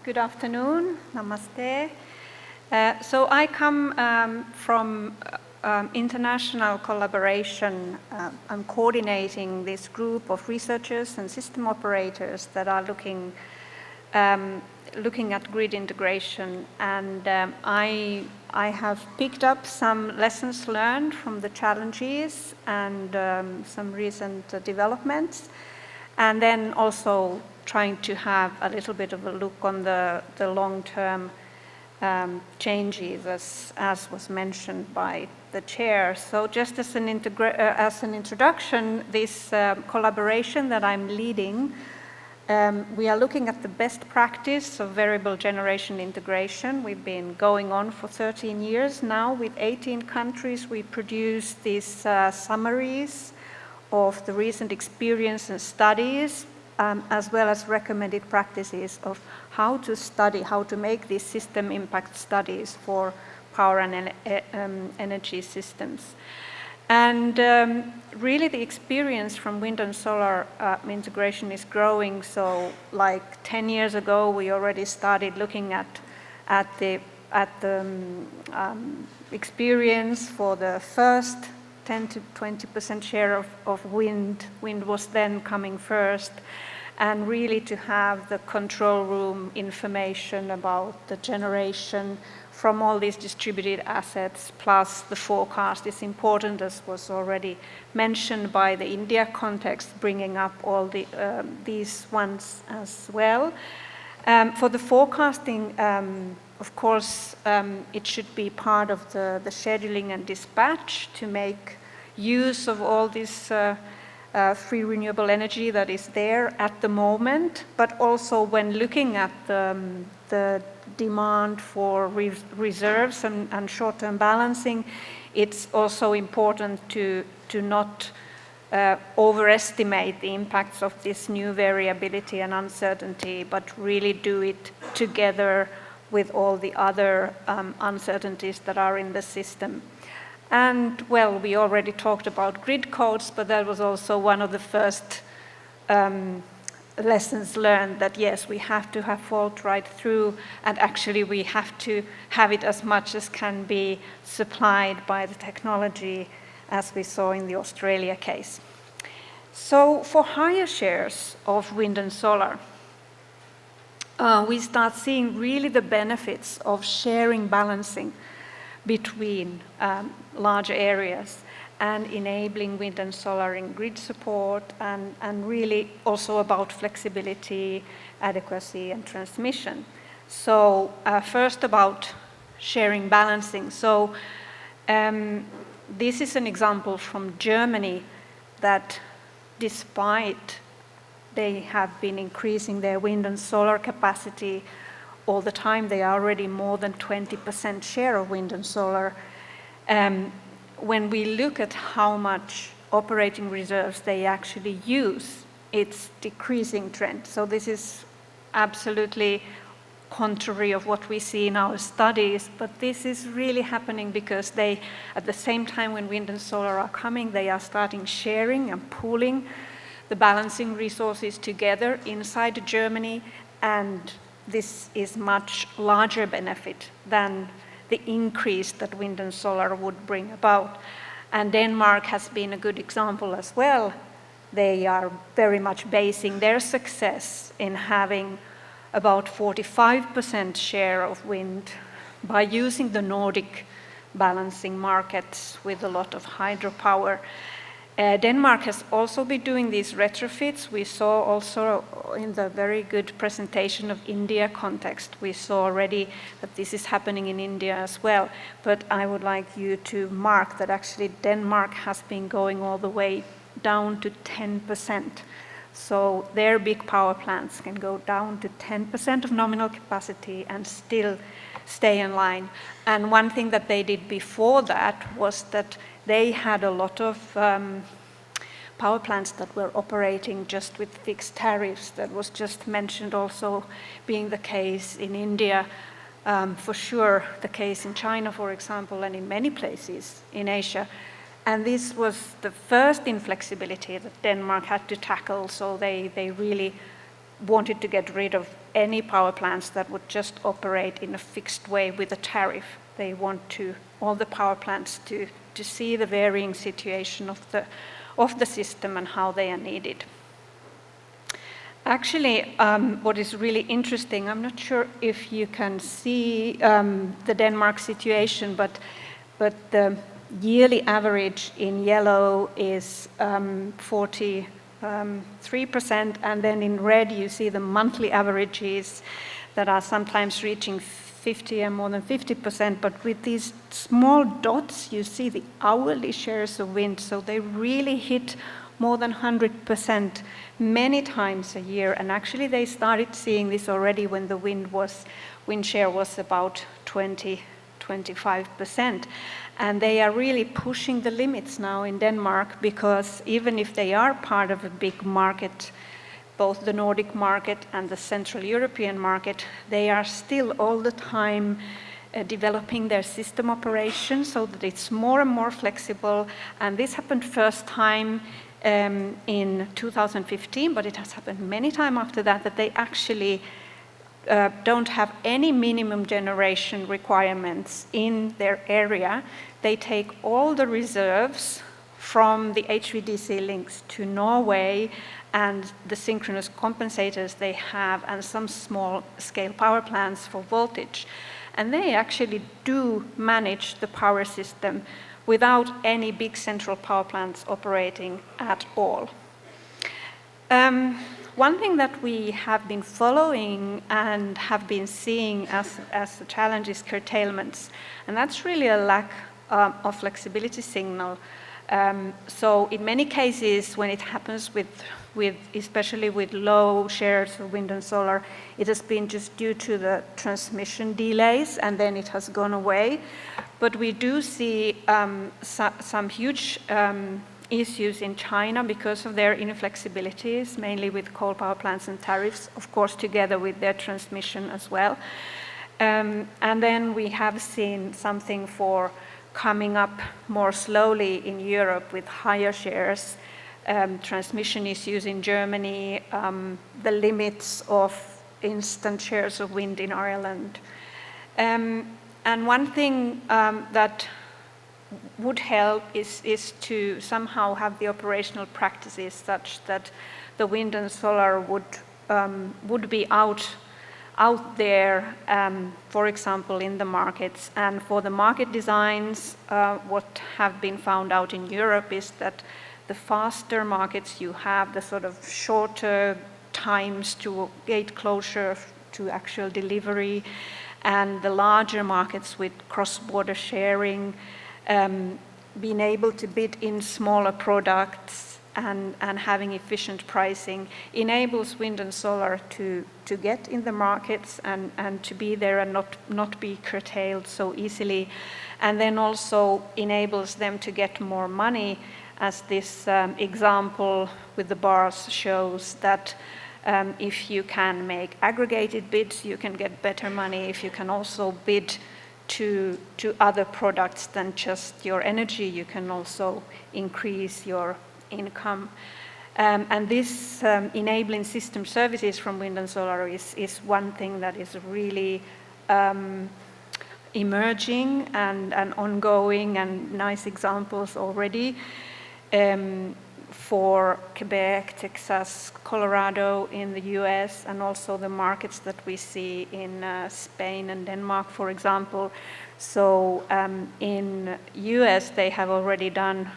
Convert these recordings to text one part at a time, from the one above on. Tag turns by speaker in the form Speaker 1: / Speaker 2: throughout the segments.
Speaker 1: Good afternoon, namaste. So I come from international collaboration. I'm coordinating this group of researchers and system operators that are looking at grid integration, and I have picked up some lessons learned from the challenges and some recent developments, and then also trying to have a little bit of a look on the long-term changes, as was mentioned by the chair. So just as an introduction, this collaboration that I'm leading, we are looking at the best practice of variable generation integration. We've been going on for 13 years now. With 18 countries, we produce these summaries of the recent experience and studies, as well as recommended practices of how to make these system impact studies for power and energy systems. And really the experience from wind and solar integration is growing. So like 10 years ago, we already started looking at the experience for the first 10 to 20% share of wind. Wind was then coming first, and really to have the control room information about the generation from all these distributed assets, plus the forecast is important, as was already mentioned by the India context, bringing up all these ones as well. For the forecasting, of course, it should be part of the scheduling and dispatch to make use of all this free renewable energy that is there at the moment, but also when looking at the demand for reserves and short-term balancing, it's also important to not overestimate the impacts of this new variability and uncertainty, but really do it together with all the other uncertainties that are in the system. And well, we already talked about grid codes, but that was also one of the first lessons learned, that yes, we have to have fault right through, and actually we have to have it as much as can be supplied by the technology, as we saw in the Australia case. So for higher shares of wind and solar, we start seeing really the benefits of sharing balancing between large areas and enabling wind and solar in grid support, and really also about flexibility, adequacy, and transmission. So first about sharing balancing. So this is an example from Germany that despite they have been increasing their wind and solar capacity all the time, they are already more than 20% share of wind and solar. When we look at how much operating reserves they actually use, it's decreasing trend. So this is absolutely contrary of what we see in our studies, but this is really happening because they, at the same time when wind and solar are coming, they are starting sharing and pooling the balancing resources together inside Germany, and this is much larger benefit than the increase that wind and solar would bring about. And Denmark has been a good example as well. They are very much basing their success in having about 45% share of wind by using the Nordic balancing markets with a lot of hydropower. Denmark has also been doing these retrofits. We saw also in the very good presentation of India context, we saw already that this is happening in India as well. But I would like you to mark that actually Denmark has been going all the way down to 10%. So their big power plants can go down to 10% of nominal capacity and still stay in line. And one thing that they did before that was that they had a lot of power plants that were operating just with fixed tariffs. That was just mentioned also being the case in India, for sure the case in China, for example, and in many places in Asia. And this was the first inflexibility that Denmark had to tackle, so they really wanted to get rid of any power plants that would just operate in a fixed way with a tariff. They want all the power plants to see the varying situation of the system and how they are needed. Actually, what is really interesting, I'm not sure if you can see the Denmark situation, but the yearly average in yellow is 43%, and then in red you see the monthly averages that are sometimes reaching 50 and more than 50%, but with these small dots you see the hourly shares of wind, so they really hit more than 100% many times a year, and actually they started seeing this already when the wind share was about 20-25%. And they are really pushing the limits now in Denmark, because even if they are part of a big market, both the Nordic market and the Central European market, they are still all the time developing their system operation so that it's more and more flexible. And this happened first time in 2015, but it has happened many times after that, that they actually don't have any minimum generation requirements in their area. They take all the reserves from the HVDC links to Norway and the synchronous compensators they have, and some small scale power plants for voltage. And they actually do manage the power system without any big central power plants operating at all. One thing that we have been following and have been seeing as a challenge is curtailments, and that's really a lack of flexibility signal. So in many cases, when it happens especially with low shares of wind and solar, it has been just due to the transmission delays, and then it has gone away. But we do see some huge issues in China because of their inflexibilities, mainly with coal power plants and tariffs, of course, together with their transmission as well. And then we have seen something for coming up more slowly in Europe with higher shares, transmission issues in Germany, the limits of instant shares of wind in Ireland. And one thing that would help is to somehow have the operational practices such that the wind and solar would be out there, for example, in the markets. And for the market designs, what have been found out in Europe is that the faster markets you have, the sort of shorter times to gate closure to actual delivery, and the larger markets with cross-border sharing, being able to bid in smaller products and having efficient pricing enables wind and solar to get in the markets and to be there and not be curtailed so easily, and then also enables them to get more money, as this example with the bars shows that if you can make aggregated bids, you can get better money. If you can also bid to other products than just your energy, you can also increase your income. And this enabling system services from wind and solar is one thing that is really emerging and ongoing, and nice examples already for Quebec, Texas, Colorado in the US, and also the markets that we see in Spain and Denmark, for example. So in US, they have already done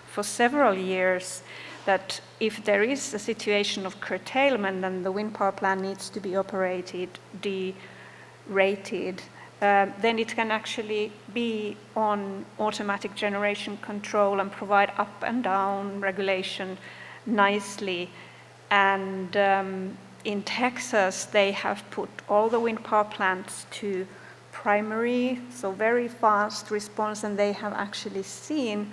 Speaker 1: for several years that if there is a situation of curtailment, then the wind power plant needs to be operated derated, then it can actually be on automatic generation control and provide up and down regulation nicely. And in Texas, they have put all the wind power plants to primary, so very fast response, and they have actually seen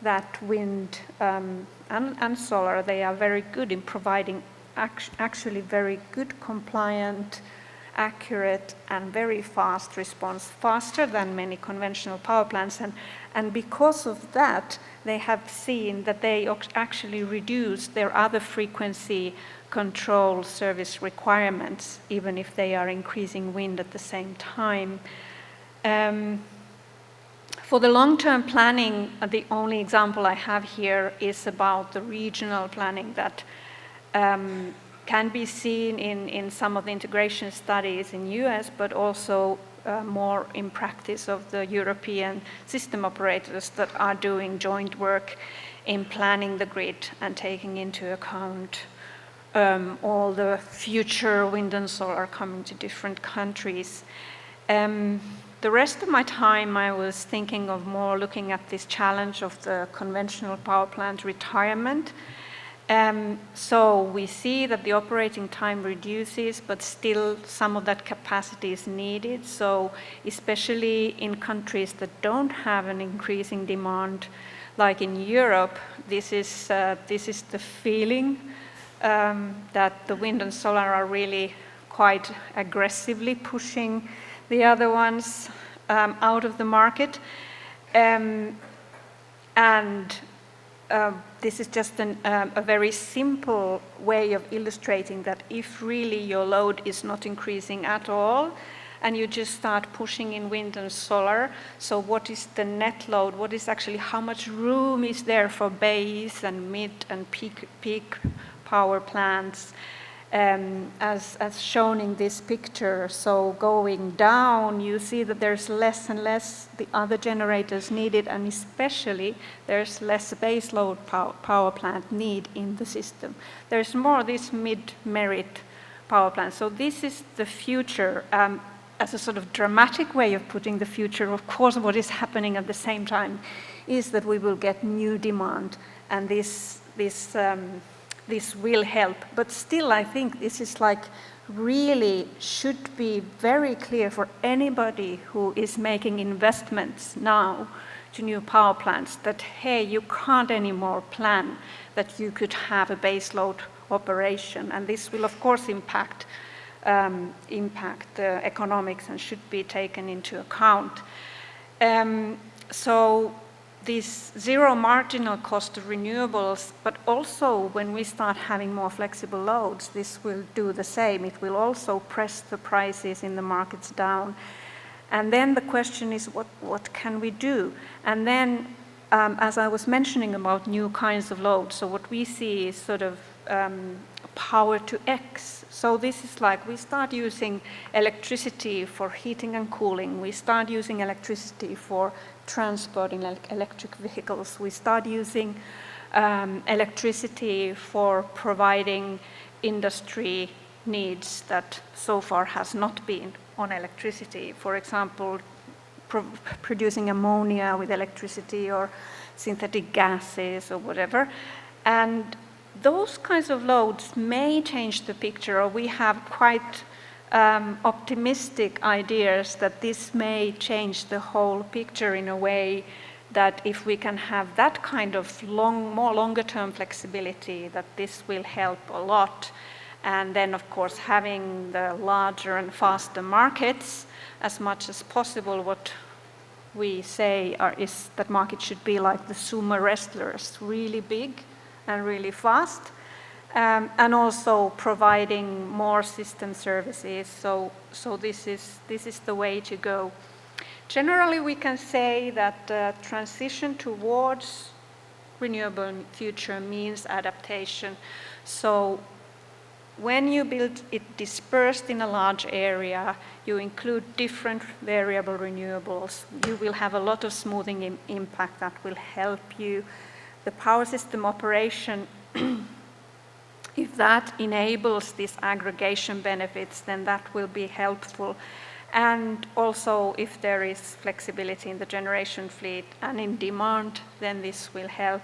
Speaker 1: that wind and solar, they are very good in providing actually very good compliant accurate and very fast response, faster than many conventional power plants. And because of that, they have seen that they actually reduce their other frequency control service requirements, even if they are increasing wind at the same time. For the long-term planning, the only example I have here is about the regional planning that can be seen in some of the integration studies in US, but also more in practice of the European system operators that are doing joint work in planning the grid and taking into account all the future wind and solar coming to different countries. The rest of my time I was thinking of more looking at this challenge of the conventional power plant retirement. So we see that the operating time reduces, but still some of that capacity is needed. So especially in countries that don't have an increasing demand, like in Europe, this is the feeling that the wind and solar are really quite aggressively pushing the other ones out of the market. This is just a very simple way of illustrating that if really your load is not increasing at all, and you just start pushing in wind and solar, so what is the net load? What is actually, how much room is there for base and mid and peak power plants? As shown in this picture, so going down, you see that there's less and less the other generators needed, and especially there's less baseload power plant need in the system. There's more this mid-merit power plant. So this is the future, as a sort of dramatic way of putting the future. Of course, what is happening at the same time is that we will get new demand, and this will help. But still, I think this is like really should be very clear for anybody who is making investments now to new power plants that, hey, you can't anymore plan that you could have a baseload operation. And this will, of course, impact the economics and should be taken into account. So this zero marginal cost of renewables, but also when we start having more flexible loads, this will do the same. It will also press the prices in the markets down. And then the question is, what can we do? And then, as I was mentioning about new kinds of loads, so what we see is sort of power to X. So this is like we start using electricity for heating and cooling. We start using electricity for transporting electric vehicles. We start using electricity for providing industry needs that so far has not been on electricity. For example, producing ammonia with electricity or synthetic gases or whatever. And those kinds of loads may change the picture, or we have quite optimistic ideas that this may change the whole picture in a way that if we can have that kind of more longer-term flexibility, that this will help a lot. And then, of course, having the larger and faster markets as much as possible. What we say is that markets should be like the sumo wrestlers, really big and really fast, and also providing more system services. So this is the way to go. Generally, we can say that transition towards renewable future means adaptation. So when you build it dispersed in a large area, you include different variable renewables, you will have a lot of smoothing impact that will help you. The power system operation, if that enables these aggregation benefits, then that will be helpful. And also, if there is flexibility in the generation fleet and in demand, then this will help.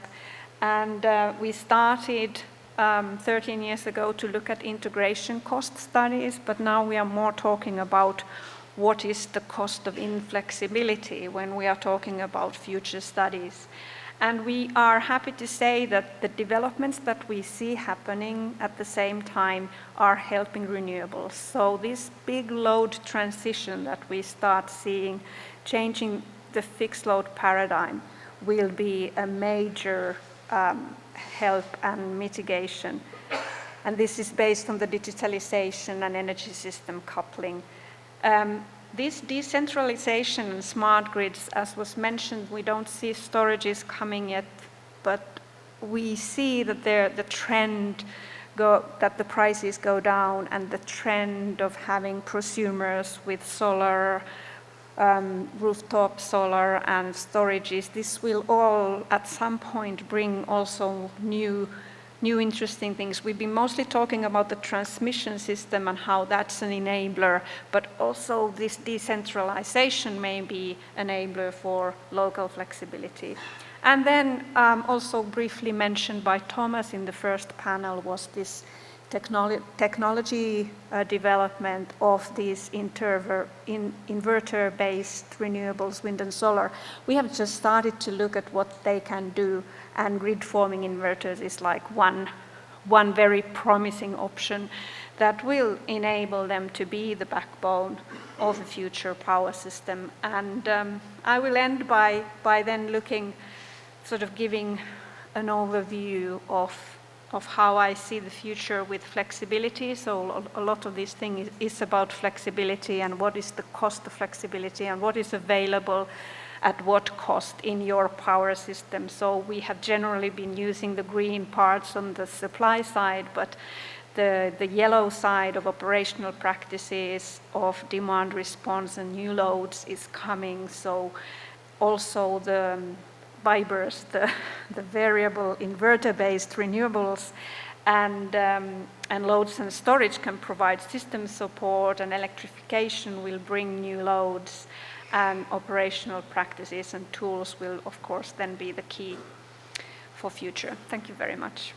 Speaker 1: And we started 13 years ago to look at integration cost studies, but now we are more talking about what is the cost of inflexibility when we are talking about future studies. And we are happy to say that the developments that we see happening at the same time are helping renewables. So this big load transition that we start seeing, changing the fixed load paradigm, will be a major help and mitigation. And this is based on the digitalization and energy system coupling. This decentralization and smart grids, as was mentioned, we don't see storages coming yet, but we see that the trend that the prices go down, and the trend of having prosumers with solar, rooftop solar and storages, this will all at some point bring also new interesting things. We've been mostly talking about the transmission system and how that's an enabler, but also this decentralization may be an enabler for local flexibility. And then also briefly mentioned by Thomas in the first panel was this technology development of these inverter-based renewables, wind and solar. We have just started to look at what they can do, and grid-forming inverters is like one very promising option that will enable them to be the backbone of the future power system. And I will end by then giving an overview of how I see the future with flexibility. So a lot of this thing is about flexibility, and what is the cost of flexibility, and what is available at what cost in your power system. So we have generally been using the green parts on the supply side, but the yellow side of operational practices, of demand response and new loads is coming. So also the VIBERs, the variable inverter-based renewables, and loads and storage can provide system support, and electrification will bring new loads, and operational practices and tools will, of course, then be the key for future. Thank you very much.